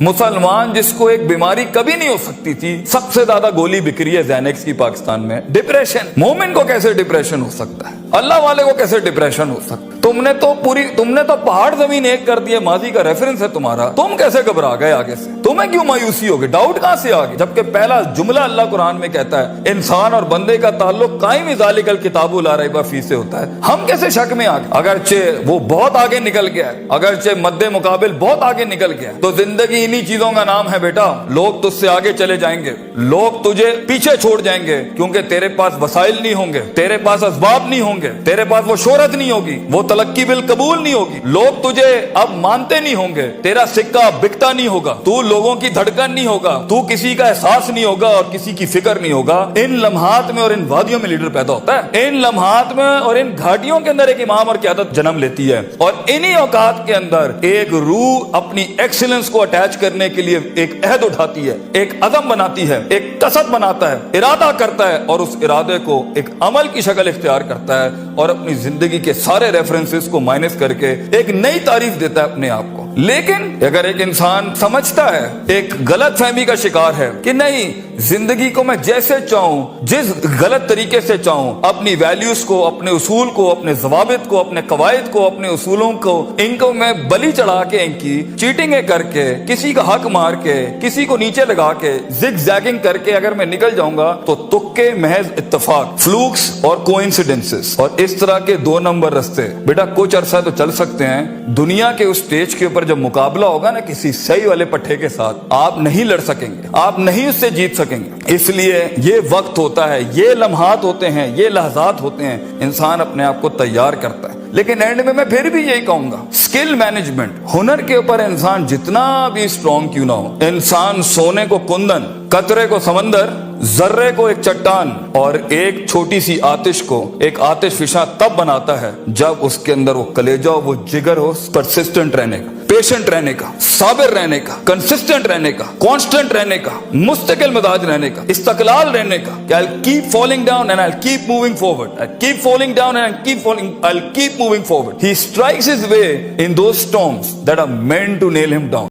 मुसलमान जिसको एक बीमारी कभी नहीं हो सकती थी, सबसे ज्यादा गोली बिक रही है ज़ैनेक्स की पाकिस्तान में। डिप्रेशन, मोमिन को कैसे डिप्रेशन हो सकता है? अल्लाह वाले को कैसे डिप्रेशन हो सकता है? तुमने तो पहाड़ जमीन एक कर दिए, माजी का रेफरेंस है तुम्हारा। तुम कैसे घबरा गए आगे से? तुम्हें क्यों मायूसी हो गई? डाउट कहां से आ गई? जबकि पहला जुमला अल्लाह कुरान में कहता है इंसान और बंदे का ताल्लुक कायम ज़ालिकल किताबु ला रैब फीह से होता है। हम कैसे शक में आ गए? अगरचे वो बहुत आगे निकल गया है, अगरचे मद्दे मुकाबिल बहुत आगे निकल गया है, तो जिंदगी इन्हीं चीजों का नाम है बेटा। लोग तुझसे आगे चले जाएंगे, लोग तुझे पीछे छोड़ जाएंगे, क्योंकि तेरे पास वसाइल नहीं होंगे, तेरे पास असबाब नहीं होंगे, तेरे पास वो शोहरत नहीं होगी, वो तलक्की बिल कबूल नहीं होगी, लोग तुझे अब मानते नहीं होंगे, तेरा सिक्का बिकता नहीं होगा, तू लोगों की धड़कन नहीं होगा, तू किसी का एहसास नहीं होगा और किसी की फिक्र नहीं होगा। इन लम्हात में और इन वादियों में लीडर पैदा होता है, इन लम्हात में और इन घाटियों के अंदर एक इमाम और क़यादत जन्म लेती है, और इन्हीं औकात के अंदर एक रूह अपनी एक्सीलेंस को अटैच करने के लिए एक अहद उठाती है, एक अज़म बनाती है, एक कसद बनाता है, इरादा करता है, और उस इरादे को एक अमल की शक्ल इख्तियार करता है, और अपनी जिंदगी के सारे रेफरेंसेस को माइनस करके एक नई तारीफ देता है अपने आप को। लेकिन अगर एक इंसान समझता है, एक गलत फहमी का शिकार है कि नहीं, जिंदगी को मैं जैसे चाहूं, जिस गलत तरीके से चाहूं, अपनी वैल्यूज को, अपने उसूल को, अपने जवाबित को, अपने कवायद को, अपने उसूलों को, इनको मैं बलि चढ़ा के, इनकी चीटिंगें करके, किसी का हक मार के, किसी को नीचे लगा के, जिग जैगिंग करके अगर मैं निकल जाऊंगा तो तुक्के, महज इत्तेफाक, फ्लूक्स और कोइंसिडेंसेस, और इस तरह के 2 नंबर रास्ते बेटा कुछ अरसा तो चल सकते हैं। दुनिया के उस स्टेज के ऊपर जब मुकाबला होगा ना किसी सही वाले पट्टे के साथ, आप नहीं लड़ सकेंगे, आप नहीं उससे जीत सकेंगे। इसलिए ये वक्त होता है, ये लम्हात होते हैं, ये लहजात होते हैं, इंसान अपने आप को तैयार करता है। लेकिन एंड में मैं फिर भी यही कहूंगा, स्किल मैनेजमेंट, हुनर के ऊपर इंसान जितना भी स्ट्रॉन्ग क्यों ना हो, इंसान सोने को कुंदन, कतरे को समंदर, जर्रे को एक चट्टान और एक छोटी सी आतिश को एक आतिश फिशा तब बनाता है जब उसके अंदर वो कलेजा हो, वो जिगर हो, परसिस्टेंट रहने का, पेशेंट रहने का, साबिर रहने का, कंसिस्टेंट रहने का, कांस्टेंट रहने का, मुस्तकिल मिजाज रहने का, इस्तकलाल रहने का, कि I'll keep falling down and I'll keep moving forward, I'll keep falling down and I'll keep moving forward. He strikes his way in those storms that are meant to nail him down.